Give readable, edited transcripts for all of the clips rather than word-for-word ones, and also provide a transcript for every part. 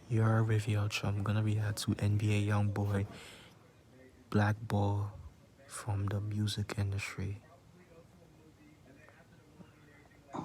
Your review I'm gonna react to NBA YoungBoy blackball from the music industry.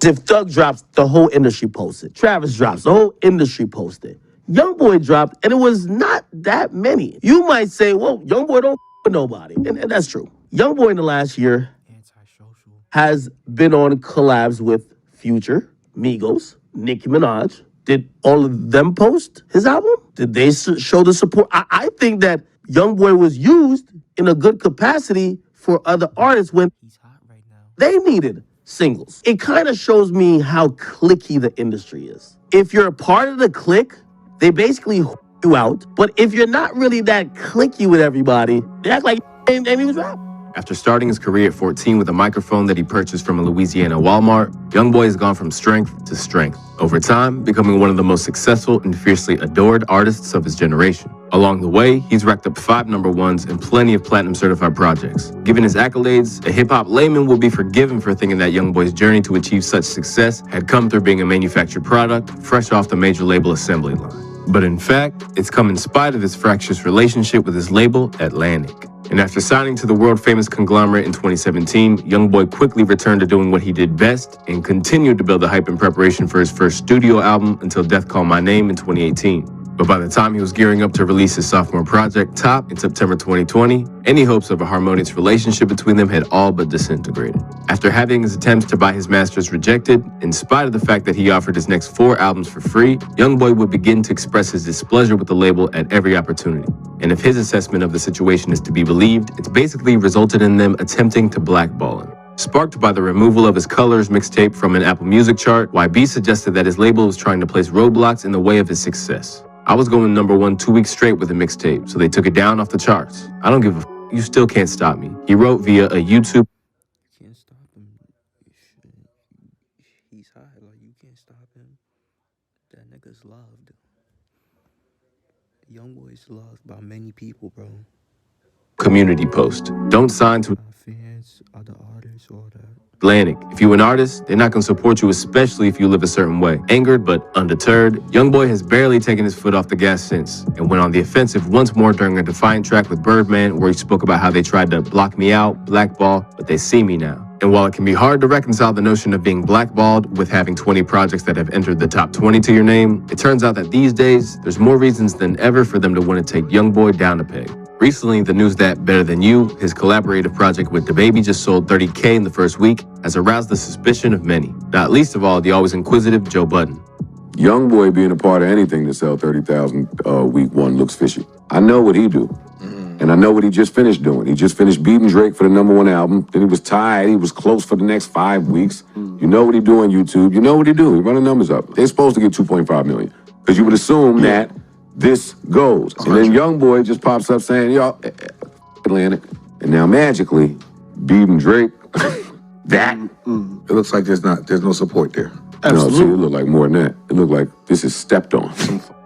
If Thug drops, the whole industry posted. Travis drops, the whole industry posted. YoungBoy dropped, and it was not that many. You might say, well, YoungBoy don't with nobody. And that's true. YoungBoy in the last year Antisocial. has been on collabs with Future, Migos, Nicki Minaj. Did all of them post his album? Did they show the support? I think that YoungBoy was used in a good capacity for other artists when He's hot right now. they needed singles. It kind of shows me how cliquey the industry is. If you're a part of the clique, they basically you out. But if you're not really that cliquey with everybody, they act like and he was rapping. After starting his career at 14 with a microphone that he purchased from a Louisiana Walmart, YoungBoy has gone from strength to strength. Over time, becoming one of the most successful and fiercely adored artists of his generation. Along the way, he's racked up 5 number ones and plenty of platinum certified projects. Given his accolades, a hip-hop layman will be forgiven for thinking that YoungBoy's journey to achieve such success had come through being a manufactured product fresh off the major label assembly line. But in fact, it's come in spite of his fractious relationship with his label, Atlantic. And after signing to the world-famous conglomerate in 2017, YoungBoy quickly returned to doing what he did best and continued to build the hype in preparation for his first studio album Until Death Called My Name in 2018. But by the time he was gearing up to release his sophomore project, Top, in September 2020, any hopes of a harmonious relationship between them had all but disintegrated. After having his attempts to buy his masters rejected, in spite of the fact that he offered his next 4 albums for free, YoungBoy would begin to express his displeasure with the label at every opportunity. And if his assessment of the situation is to be believed, it's basically resulted in them attempting to blackball him. Sparked by the removal of his Colors mixtape from an Apple Music chart, YB suggested that his label was trying to place roadblocks in the way of his success. I was going number 1 2 weeks straight with a mixtape, so they took it down off the charts. I don't give a you still can't stop me. He wrote via a YouTube. You can't stop him. He's hot. Like, you can't stop him. That nigga's loved. YoungBoy's loved by many people, bro. Community post. Don't sign to Fans, other artists, all that. Atlantic. If you're an artist, they're not going to support you, especially if you live a certain way. Angered but undeterred, YoungBoy has barely taken his foot off the gas since, and went on the offensive once more during a Defiant track with Birdman, where he spoke about how they tried to block me out, blackball, but they see me now. And while it can be hard to reconcile the notion of being blackballed with having 20 projects that have entered the top 20 to your name, it turns out that these days, there's more reasons than ever for them to want to take YoungBoy down a peg. Recently, the news that Better Than You, his collaborative project with DaBaby, just sold 30K in the first week, has aroused the suspicion of many, not least of all the always inquisitive Joe Budden. YoungBoy being a part of anything to sell 30,000 week 1 looks fishy. I know what he do. And I know what he just finished doing. He just finished beating Drake for the number 1 album. Then he was tied. He was close for the next 5 weeks. You know what he do on YouTube. You know what he do. He run the numbers up. They're supposed to get 2.5 million. Because you would assume that this goes. And then YoungBoy just pops up saying, yo, Atlantic. And now magically, beating Drake, that. It looks like there's no support there. No, see, it looked like more than that. It looked like this is stepped on.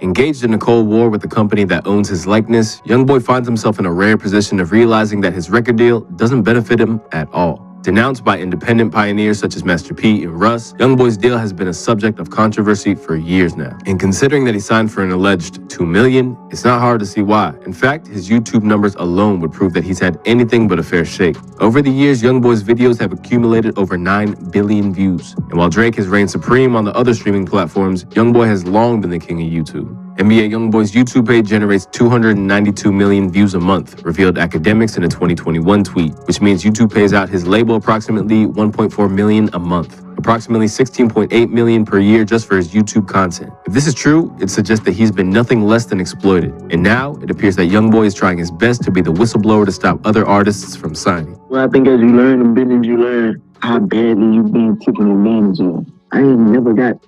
Engaged in a cold war with the company that owns his likeness, YoungBoy finds himself in a rare position of realizing that his record deal doesn't benefit him at all. Denounced by independent pioneers such as Master P and Russ, YoungBoy's deal has been a subject of controversy for years now. And considering that he signed for an alleged $2 million, it's not hard to see why. In fact, his YouTube numbers alone would prove that he's had anything but a fair shake. Over the years, YoungBoy's videos have accumulated over 9 billion views. And while Drake has reigned supreme on the other streaming platforms, YoungBoy has long been the king of YouTube. NBA YoungBoy's YouTube page generates 292 million views a month, revealed academics in a 2021 tweet, which means YouTube pays out his label approximately 1.4 million a month, approximately 16.8 million per year just for his YouTube content. If this is true, it suggests that he's been nothing less than exploited. And now, it appears that YoungBoy is trying his best to be the whistleblower to stop other artists from signing. Well, I think as you learn the business, you learn how badly you being taken advantage of. I ain't never got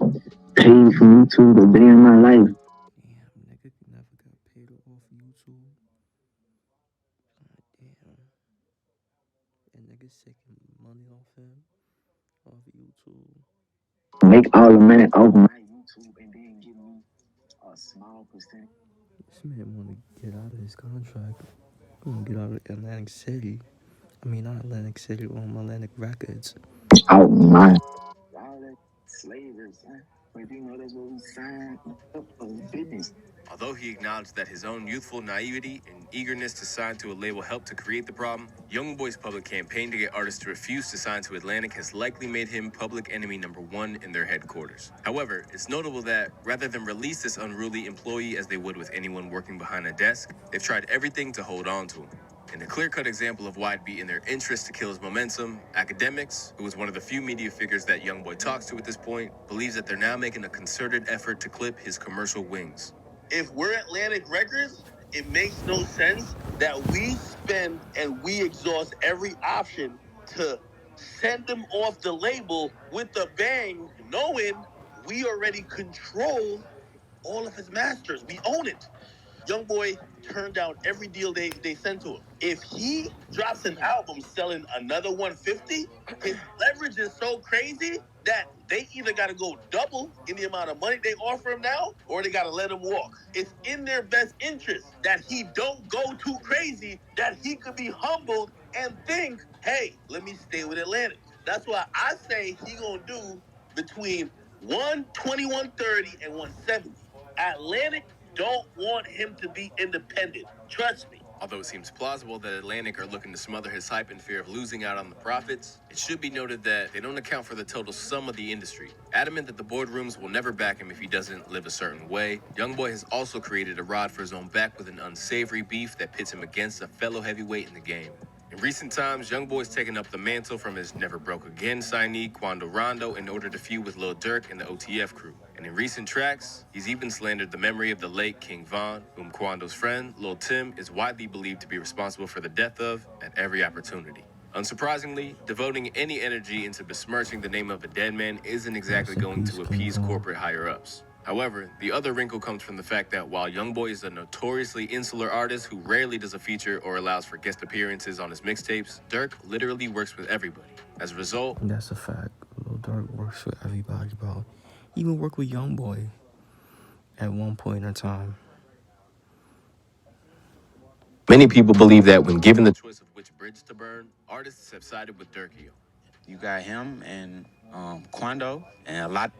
paid from YouTube a day in my life. Nigga never got paid off YouTube. Damn. And niggas taking money off him, off YouTube. Make all the money off my YouTube and then give me a small percentage. This man wanna get out of his contract. Wanna get out of Atlantic City. I mean, not Atlantic City, Atlantic Records. Out my all that slavery, son. But you know that's what we signed up for business. Although he acknowledged that his own youthful naivety and eagerness to sign to a label helped to create the problem, YoungBoy's public campaign to get artists to refuse to sign to Atlantic has likely made him public enemy number one in their headquarters. However, it's notable that rather than release this unruly employee as they would with anyone working behind a desk, they've tried everything to hold on to him. In a clear-cut example of why it'd be in their interest to kill his momentum, Academics, who is one of the few media figures that YoungBoy talks to at this point, believes that they're now making a concerted effort to clip his commercial wings. If we're Atlantic Records, it makes no sense that we spend and we exhaust every option to send him off the label with a bang, knowing we already control all of his masters. We own it. YoungBoy turned down every deal they sent to him. If he drops an album selling another 150, his leverage is so crazy that they either got to go double in the amount of money they offer him now, or they got to let him walk. It's in their best interest that he don't go too crazy, that he could be humbled and think, hey, let me stay with Atlantic. That's why I say he gonna do between 120, 130, and 170. Atlantic don't want him to be independent. Trust me. Although it seems plausible that Atlantic are looking to smother his hype in fear of losing out on the profits, it should be noted that they don't account for the total sum of the industry. Adamant that the boardrooms will never back him if he doesn't live a certain way, YoungBoy has also created a rod for his own back with an unsavory beef that pits him against a fellow heavyweight in the game. In recent times, YoungBoy's taken up the mantle from his Never Broke Again signee, Quando Rondo, in order to feud with Lil Durk and the OTF crew. And in recent tracks, he's even slandered the memory of the late King Von, whom Quando's friend, Lil Tim, is widely believed to be responsible for the death of at every opportunity. Unsurprisingly, devoting any energy into besmirching the name of a dead man isn't exactly going to appease corporate higher-ups. However, the other wrinkle comes from the fact that while YoungBoy is a notoriously insular artist who rarely does a feature or allows for guest appearances on his mixtapes, Durk literally works with everybody. As a result, That's a fact. Lil Durk works with everybody, bro. He even worked with YoungBoy at one point in time. many people believe that when given the choice of which bridge to burn, artists have sided with Durkio. You got him and Quando and a lot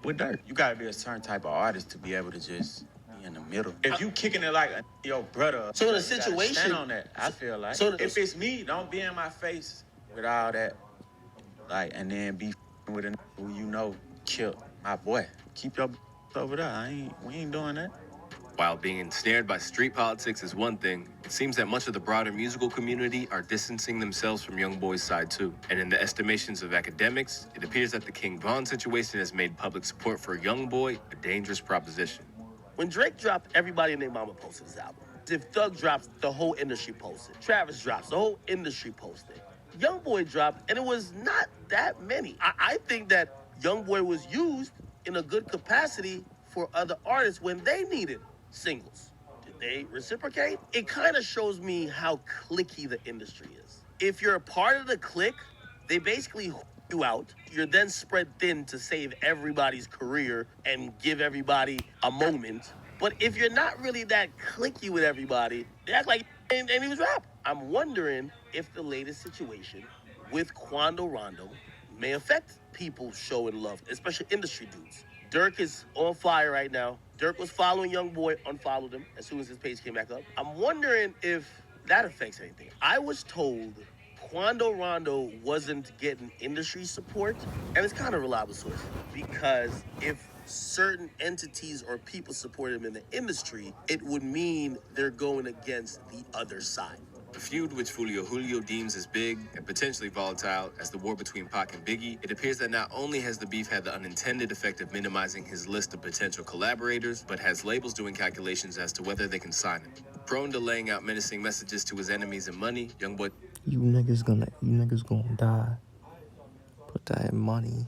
with Durk. You gotta be a certain type of artist to be able to just be in the middle. If you kicking it like your brother, So in a you gotta situation- stand on that. I feel like So if it's me, don't be in my face with all that, like, and then be with a who you know killed my boy. Keep your over there. We ain't doing that. While being ensnared by street politics is one thing, it seems that much of the broader musical community are distancing themselves from YoungBoy's side too. And in the estimations of academics, it appears that the King Von situation has made public support for YoungBoy a dangerous proposition. When Drake dropped, everybody and their mama posted his album. If Thug drops, the whole industry posted. Travis drops, the whole industry posted. YoungBoy dropped, and it was not that many. I think that YoungBoy was used in a good capacity for other artists when they needed singles. Did they reciprocate? It kind of shows me how cliquey the industry is. If you're a part of the clique, they basically you out. You're then spread thin to save everybody's career and give everybody a moment. But if you're not really that cliquey with everybody, they act like and he was rap. I'm wondering if the latest situation with Quando Rondo may affect people showing love, especially industry dudes. Durk is on fire right now. Durk was following YoungBoy, unfollowed him as soon as his page came back up. I'm wondering if that affects anything. I was told Quando Rondo wasn't getting industry support, and it's kind of a reliable source, because if certain entities or people support him in the industry, it would mean they're going against the other side. The feud, which Julio deems as big and potentially volatile as the war between Pac and Biggie, it appears that not only has the beef had the unintended effect of minimizing his list of potential collaborators, but has labels doing calculations as to whether they can sign him. Prone to laying out menacing messages to his enemies and money, YoungBoy You niggas gonna die. Put that in money.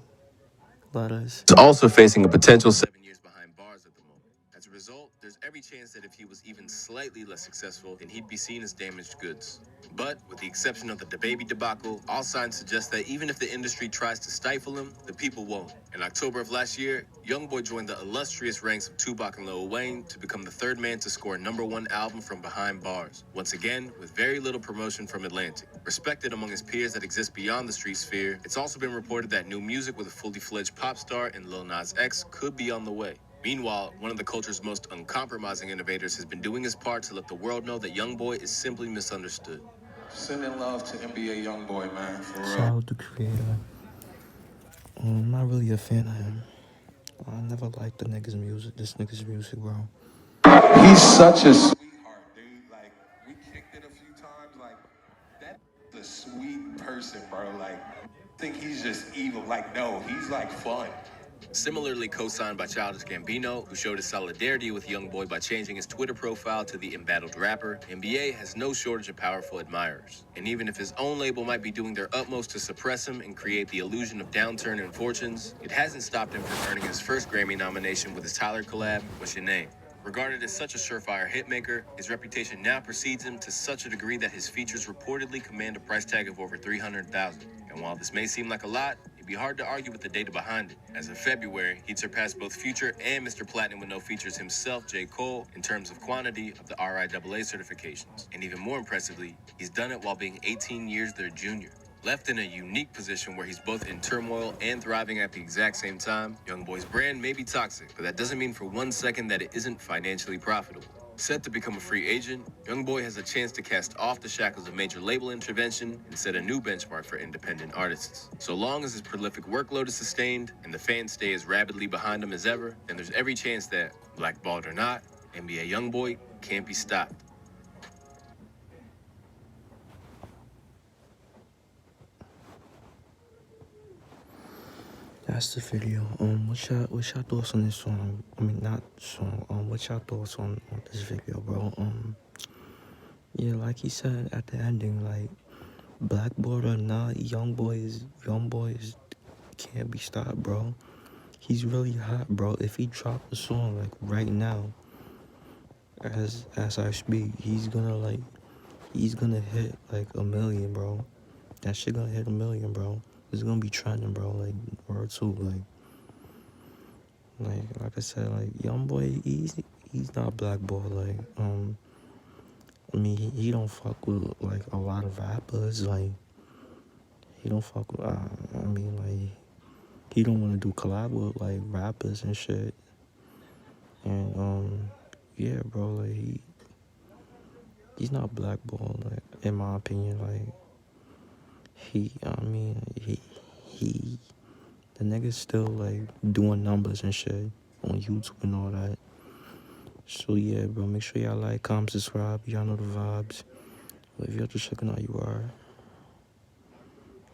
Letters. is also facing a potential 7 years behind bars at the moment. As a result, there's every chance that if he was even slightly less successful, then he'd be seen as damaged goods. But with the exception of the DaBaby debacle, all signs suggest that even if the industry tries to stifle him, the people won't. In October of last year, YoungBoy joined the illustrious ranks of Tupac and Lil Wayne to become the third man to score #1 album from behind bars. Once again, with very little promotion from Atlantic. Respected among his peers that exist beyond the street sphere, it's also been reported that new music with a fully fledged pop star and Lil Nas X could be on the way. Meanwhile, one of the culture's most uncompromising innovators has been doing his part to let the world know that YoungBoy is simply misunderstood. Sending love to NBA YoungBoy, man, for real. Shout out the creator. I'm not really a fan of him. I never liked the nigga's music. This nigga's music, bro. He's such a sweetheart, dude. Like, we kicked it a few times. Like, that's a sweet person, bro. Like, I think he's just evil. Like, no, he's like fun. Similarly co-signed by Childish Gambino, who showed his solidarity with YoungBoy by changing his Twitter profile to the embattled rapper, NBA has no shortage of powerful admirers. And even if his own label might be doing their utmost to suppress him and create the illusion of downturn in fortunes, it hasn't stopped him from earning his first Grammy nomination with his Tyler collab, What's Your Name? Regarded as such a surefire hitmaker, his reputation now precedes him to such a degree that his features reportedly command a price tag of over $300,000. And while this may seem like a lot, it'd be hard to argue with the data behind it. As of February, he'd surpassed both Future and Mr. Platinum with No Features himself, J. Cole, in terms of quantity of the RIAA certifications. And even more impressively, he's done it while being 18 years their junior. Left in a unique position where he's both in turmoil and thriving at the exact same time, YoungBoy's brand may be toxic, but that doesn't mean for 1 second that it isn't financially profitable. Set to become a free agent, YoungBoy has a chance to cast off the shackles of major label intervention and set a new benchmark for independent artists. So long as his prolific workload is sustained and the fans stay as rabidly behind him as ever, then there's every chance that, blackballed or not, NBA YoungBoy can't be stopped. That's the video. What's your thoughts on this song? I mean, not song. What's your thoughts on this video, bro? Yeah, like he said at the ending, like, BlackBalled or not, YoungBoy is can't be stopped, bro. He's really hot, bro. If he dropped a song like right now, as I speak, he's gonna hit like 1 million, bro. That shit gonna hit 1 million, bro. It's gonna be trending, bro. Like, word two, like I said, like YoungBoy, he's not blackballed. Like, I mean, he don't fuck with like a lot of rappers. Like, he don't fuck with. I mean, like, he don't want to do collab with like rappers and shit. And yeah, bro, like he's not blackballed. Like, in my opinion, like he the nigga's still like doing numbers and shit on YouTube and all that. So yeah, bro, make sure y'all like, comment, subscribe. Y'all know the vibes. If you're just checking out, you are.